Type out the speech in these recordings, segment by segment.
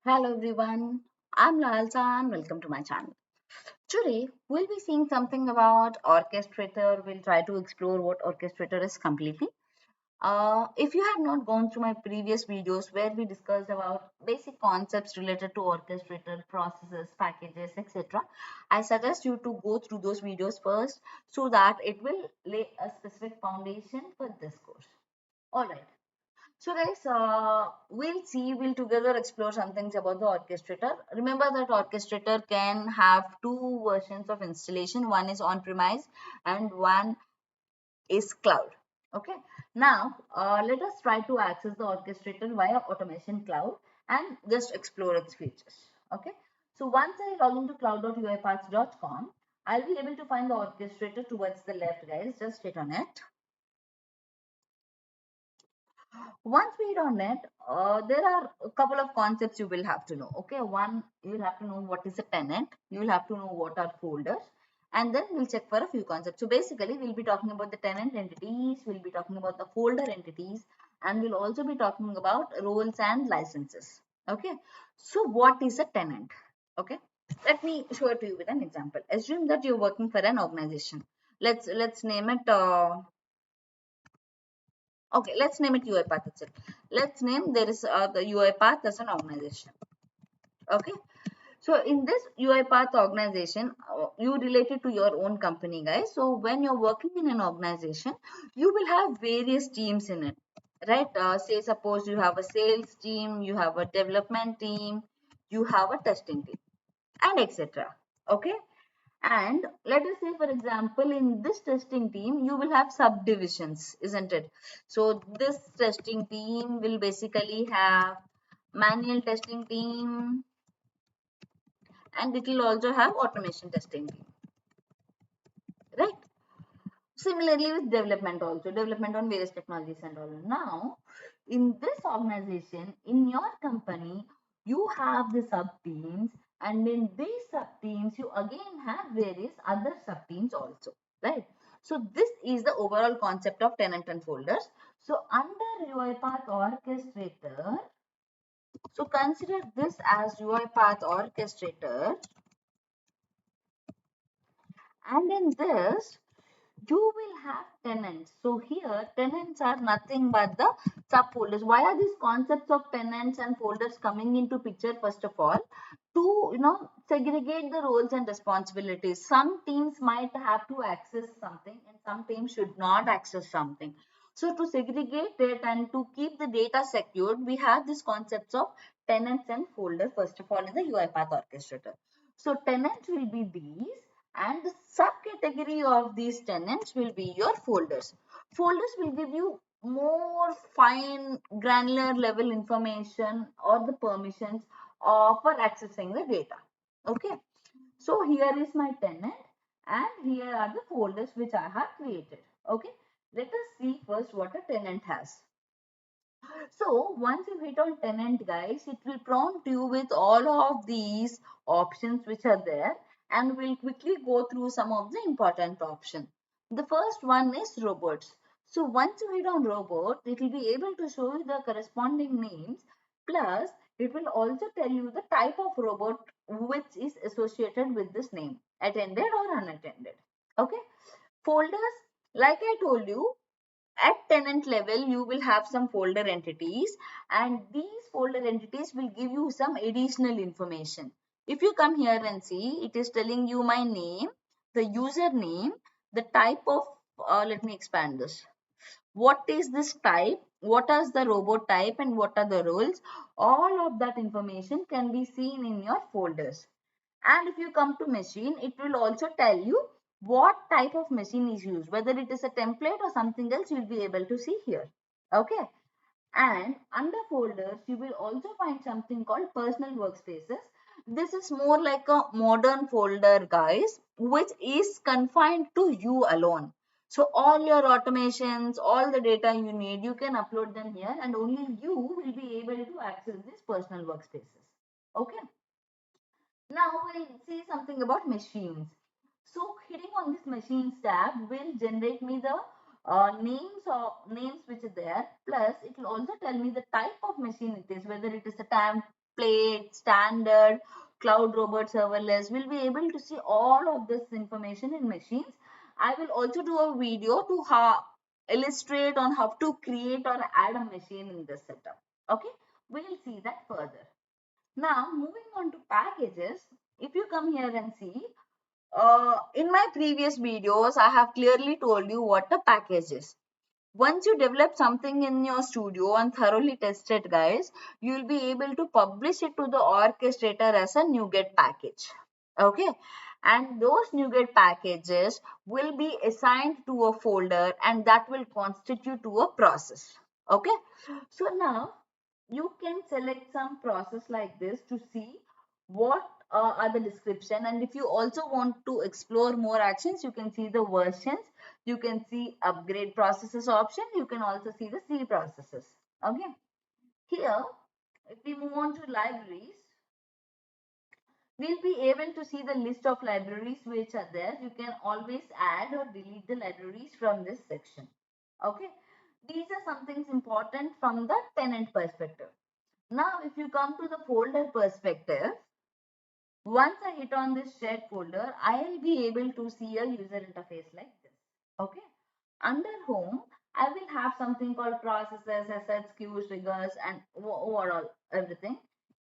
Hello everyone, I'm Lalsa and welcome to my channel. Today we'll be seeing something about Orchestrator. We'll try to explore what Orchestrator is completely. If you have not gone through my previous videos where we discussed about basic concepts related to Orchestrator, processes, packages, etc., I suggest you to go through those videos first so that it will lay a specific foundation for this course. Alright. So guys, we'll together explore some things about the orchestrator. Remember that orchestrator can have two versions of installation. One is on-premise and one is cloud. Okay. Now, let us try to access the orchestrator via automation cloud and just explore its features. Okay. So once I log into cloud.uipath.com, I'll be able to find the orchestrator towards the left, guys. Just hit on it. Once we hit on it, there are a couple of concepts you will have to know. Okay, one, you will have to know what is a tenant, you will have to know what are folders, and then we'll check for a few concepts. So basically, we'll be talking about the tenant entities, we'll be talking about the folder entities, and we'll also be talking about roles and licenses. Okay, so what is a tenant? Okay, let me show it to you with an example. Assume that you're working for an organization. Let's name it. Okay, let's name it UiPath itself. Let's name there is the UiPath as an organization. Okay, so in this UiPath organization, you related to your own company, guys. So when you're working in an organization, you will have various teams in it, right? Say suppose you have a sales team, you have a development team, you have a testing team, and etc. Okay, and let us say, for example, in this testing team, you will have subdivisions, isn't it? So this testing team will basically have manual testing team and it will also have automation testing team, right? Similarly with development also, development on various technologies and all. Now, in this organization, in your company, you have the sub teams, and in these sub teams, you again have various other sub teams also, right? So this is the overall concept of tenant and folders. So under UiPath Orchestrator, so consider this as UiPath Orchestrator, and in this you will have tenants. So here tenants are nothing but the subfolders. Why are these concepts of tenants and folders coming into picture? First of all, to segregate the roles and responsibilities. Some teams might have to access something and some teams should not access something. So to segregate it and to keep the data secured, we have these concepts of tenants and folders first of all in the UiPath orchestrator. So tenants will be these, and the subcategory of these tenants will be your folders. Folders will give you more fine granular level information or the permissions for accessing the data. Okay, so here is my tenant and here are the folders which I have created. Okay, let us see first what a tenant has. So once you hit on tenant, guys, it will prompt you with all of these options which are there, and we'll quickly go through some of the important options. The first one is robots. So once you hit on robot, it will be able to show you the corresponding names, plus it will also tell you the type of robot which is associated with this name, attended or unattended. Okay. Folders, like I told you, at tenant level you will have some folder entities, and these folder entities will give you some additional information. If you come here and see, it is telling you my name, the username, the type of let me expand this, what is this type, what is the robot type, and what are the roles. All of that information can be seen in your folders. And if you come to machine, it will also tell you what type of machine is used, whether it is a template or something else, you'll be able to see here. Okay. And under folders, you will also find something called personal workspaces. This is more like a modern folder, guys, which is confined to you alone. So all your automations, all the data you need, you can upload them here, and only you will be able to access these personal workspaces. Okay. Now we'll see something about machines. So hitting on this machines tab will generate me the names which are there. Plus it will also tell me the type of machine it is, whether it is a plate, standard, cloud robot serverless. We'll be able to see all of this information in machines. I will also do a video to illustrate on how to create or add a machine in this setup. Okay, we'll see that further. Now, moving on to packages, if you come here and see, in my previous videos, I have clearly told you what a package is. Once you develop something in your studio and thoroughly test it, guys, you will be able to publish it to the orchestrator as a NuGet package. Okay, and those NuGet packages will be assigned to a folder and that will constitute to a process. Okay, so now you can select some process like this to see what are the description, and if you also want to explore more actions, you can see the versions, you can see upgrade processes option, you can also see the C processes. Okay, here if we move on to libraries, we'll be able to see the list of libraries which are there. You can always add or delete the libraries from this section. Okay, these are some things important from the tenant perspective. Now, if you come to the folder perspective, once I hit on this shared folder, I'll be able to see a user interface like this. Okay. Under home, I will have something called processes, assets, queues, triggers, and overall everything.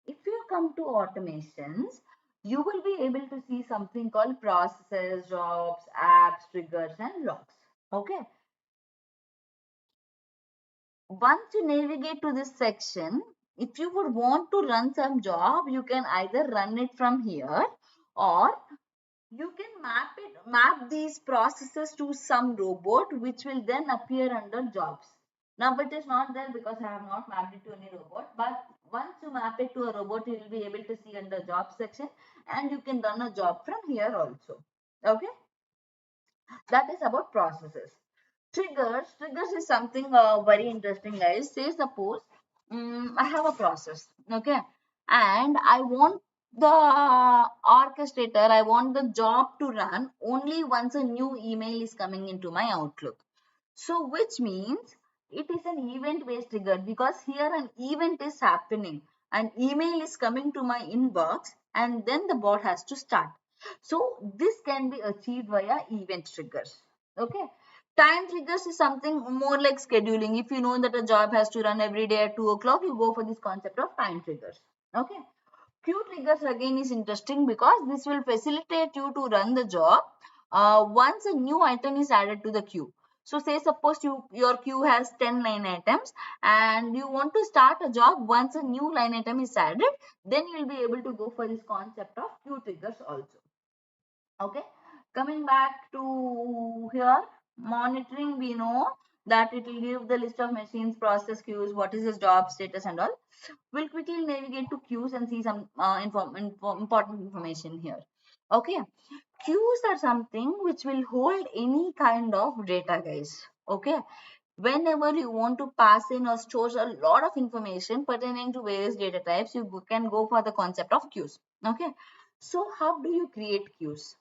If you come to automations, you will be able to see something called processes, jobs, apps, triggers, and logs. Okay. Once you navigate to this section, if you would want to run some job, you can either run it from here, or you can map these processes to some robot which will then appear under jobs. Now it is not there because I have not mapped it to any robot, but once you map it to a robot, you will be able to see under job section, and you can run a job from here also. Okay, that is about processes. Triggers is something very interesting, guys. Say suppose I have a process, okay, and I want the orchestrator, I want the job to run only once a new email is coming into my Outlook. So which means it is an event based trigger, because here an event is happening, an email is coming to my inbox, and then the bot has to start. So this can be achieved via event triggers. Okay. Time triggers is something more like scheduling. If you know that a job has to run every day at 2 o'clock, you go for this concept of time triggers. Okay. Queue triggers again is interesting because this will facilitate you to run the job once a new item is added to the queue. So say suppose your queue has 10 line items and you want to start a job once a new line item is added, then you will be able to go for this concept of queue triggers also. Okay, coming back to here, monitoring, we know that it will give the list of machines, process queues, what is its job status and all. We'll quickly navigate to queues and see some important information here. Okay, queues are something which will hold any kind of data, guys. Okay, whenever you want to pass in or store a lot of information pertaining to various data types, you can go for the concept of queues. Okay, so how do you create queues?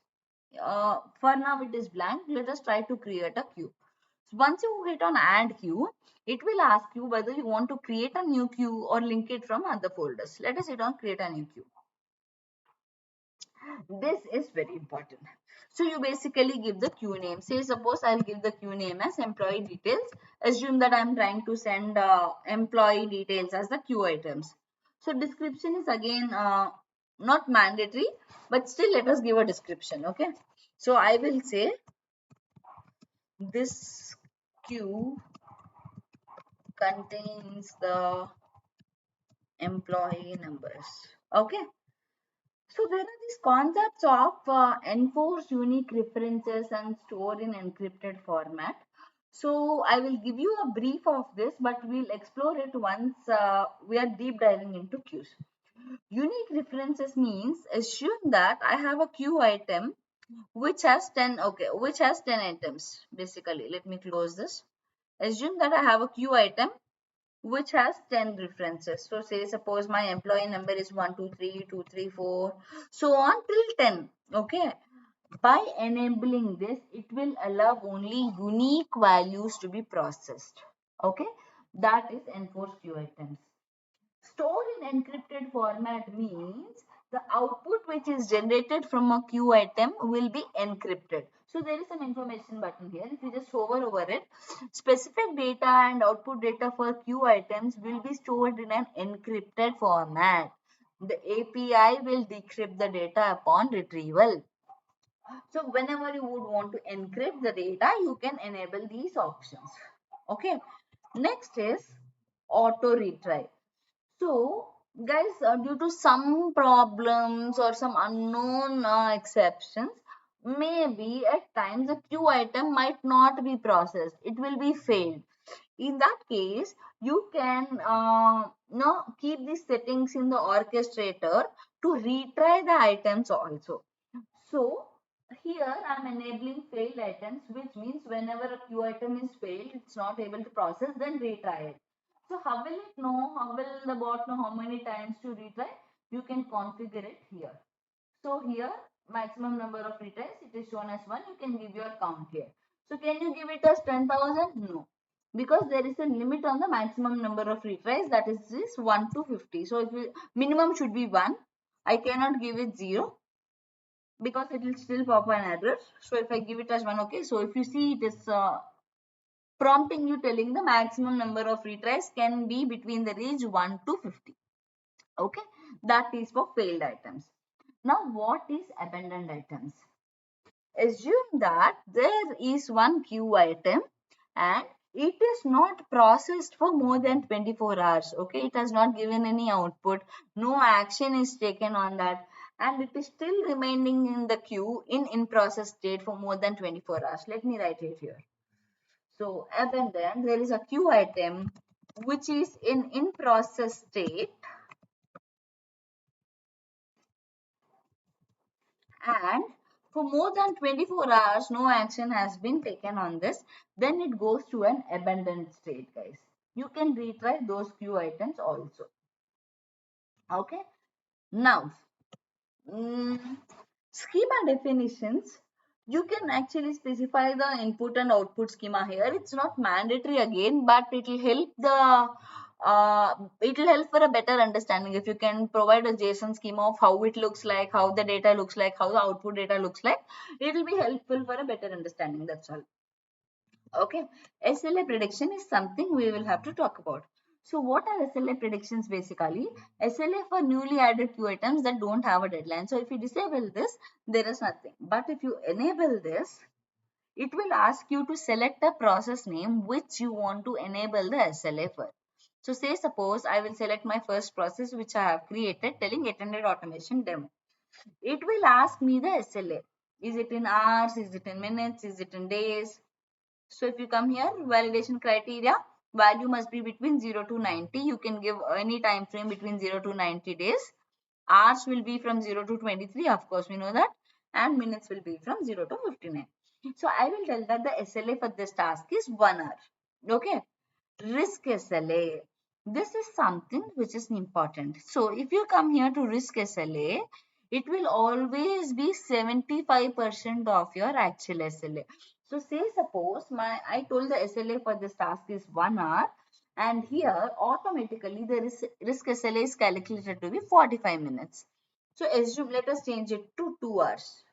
For now it is blank. Let us try to create a queue. So once you hit on add queue, it will ask you whether you want to create a new queue or link it from other folders. Let us hit on create a new queue. This is very important. So you basically give the queue name. Say suppose I'll give the queue name as employee details. Assume that I'm trying to send employee details as the queue items. So description is again not mandatory, but still let us give a description. Okay. So I will say this queue contains the employee numbers. Okay. So there are these concepts of enforce unique references and store in encrypted format. So I will give you a brief of this, but we'll explore it once we are deep diving into queues. Unique references means assume that I have a queue item which has 10, okay, which has 10 items. Basically, let me close this. Assume that I have a queue item which has 10 references. So say suppose my employee number is 123 234 so on till 10. Okay, by enabling this, it will allow only unique values to be processed. Okay, that is enforced queue items. Store in encrypted format means the output which is generated from a queue item will be encrypted. So there is some information button here. If you just hover over it, specific data and output data for queue items will be stored in an encrypted format. The API will decrypt the data upon retrieval. So whenever you would want to encrypt the data, you can enable these options. Okay. Next is auto retry. So, guys, due to some problems or some unknown exceptions, maybe at times the queue item might not be processed. It will be failed. In that case, you can keep these settings in the orchestrator to retry the items also. So, here I am enabling failed items, which means whenever a queue item is failed, it's not able to process, then retry it. So how will it know? How will the bot know how many times to retry? You can configure it here. So here, maximum number of retries, it is shown as 1. You can give your count here. So can you give it as 10,000? No. Because there is a limit on the maximum number of retries, that is this 1 to 50. So if you, minimum should be 1. I cannot give it 0 because it will still pop an error. So if I give it as 1, okay. So if you see, it is prompting you telling the maximum number of retries can be between the range 1 to 50. Okay, that is for failed items. Now what is abandoned items? Assume that there is one queue item and it is not processed for more than 24 hours. Okay, it has not given any output, no action is taken on that, and it is still remaining in the queue in process state for more than 24 hours. Let me write it here. So abandoned, there is a queue item which is in process state and for more than 24 hours no action has been taken on this, then it goes to an abandoned state, guys. You can retry those queue items also. Okay. Now, schema definitions, you can actually specify the input and output schema here. It's not mandatory again, but it will help the it will help for a better understanding. If you can provide a JSON schema of how it looks like, how the data looks like, how the output data looks like, it will be helpful for a better understanding. That's all. Okay, SLA prediction is something we will have to talk about. So what are SLA predictions basically? SLA for newly added queue items that don't have a deadline. So if you disable this, there is nothing. But if you enable this, it will ask you to select a process name which you want to enable the SLA for. So say suppose I will select my first process which I have created telling attended automation demo. It will ask me the SLA. Is it in hours? Is it in minutes? Is it in days? So if you come here, validation criteria, value must be between 0 to 90. You can give any time frame between 0 to 90 days. Hours will be from 0 to 23, of course we know that. And minutes will be from 0 to 59. So I will tell that the SLA for this task is 1 hour. Okay. Risk SLA. This is something which is important. So if you come here to risk SLA, it will always be 75% of your actual SLA. So say suppose I told the SLA for this task is 1 hour, and here automatically the risk SLA is calculated to be 45 minutes. So assume, let us change it to 2 hours.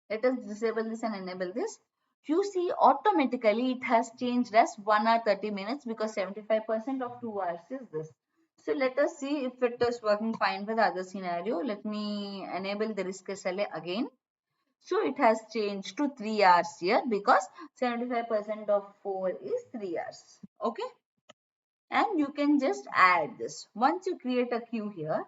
Let us disable this and enable this. You see automatically it has changed as 1 hour 30 minutes because 75% of 2 hours is this. So let us see if it is working fine for the other scenario. Let me enable the risk SLA again. So it has changed to 3 hours here because 75% of 4 is 3 hours. Okay. And you can just add this. Once you create a queue here,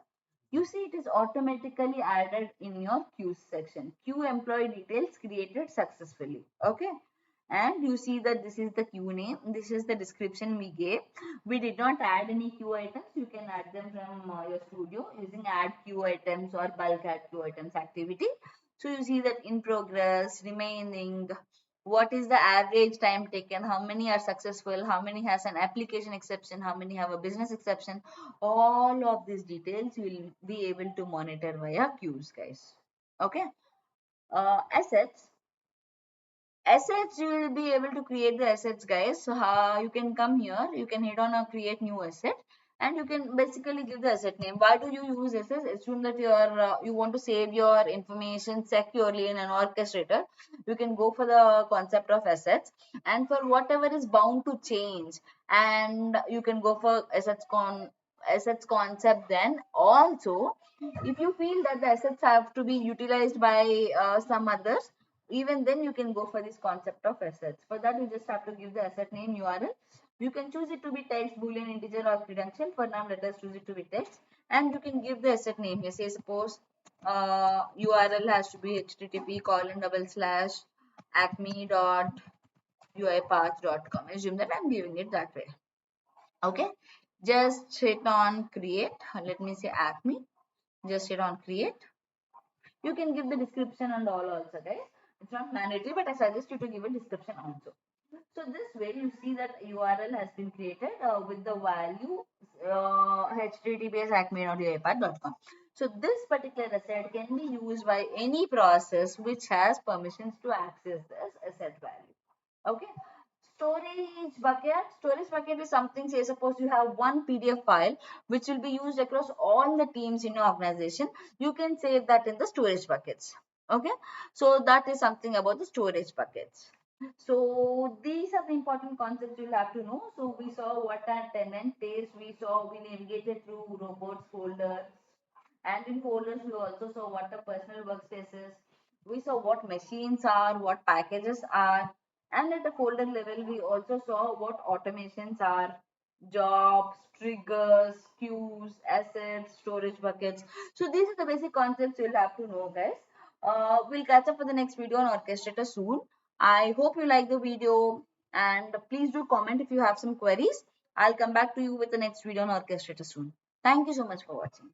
you see it is automatically added in your queue section. Queue employee details created successfully. Okay. And you see that this is the queue name. This is the description we gave. We did not add any queue items. You can add them from your studio using add queue items or bulk add queue items activity. So you see that in progress, remaining, what is the average time taken, how many are successful, how many has an application exception, how many have a business exception. All of these details you will be able to monitor via queues, guys. Okay. Assets, you will be able to create the assets, guys. So how you can come here, you can hit on a create new asset, and you can basically give the asset name. Why do you use SS? Assume that you want to save your information securely in an orchestrator. You can go for the concept of assets, and for whatever is bound to change, and you can go for assets concept. Then also, if you feel that the assets have to be utilized by some others, even then you can go for this concept of assets. For that, you just have to give the asset name URL. You can choose it to be text, boolean, integer, or credential. For now, let us choose it to be text, and you can give the asset name here. Say suppose URL has to be http://acme.uipath.com. Assume that I'm giving it that way. Okay, just hit on create. Let me say Acme. Just hit on create. You can give the description and all also, guys. It's not mandatory, but I suggest you to give a description also. So this way you see that URL has been created with the value https://acme.uipath.com. So this particular asset can be used by any process which has permissions to access this asset value. Okay. Storage bucket is something, say suppose you have one PDF file which will be used across all the teams in your organization. You can save that in the storage buckets. Okay, so that is something about the storage buckets. So these are the important concepts you'll have to know. So we saw what a tenant is, we navigated through robots folders, and in folders we also saw what a personal workspace is. We saw what machines are, what packages are, and at the folder level we also saw what automations are, jobs, triggers, queues, assets, storage buckets. So these are the basic concepts you'll have to know, guys. We'll catch up for the next video on Orchestrator soon. I hope you like the video, and please do comment if you have some queries. I'll come back to you with the next video on Orchestrator soon. Thank you so much for watching.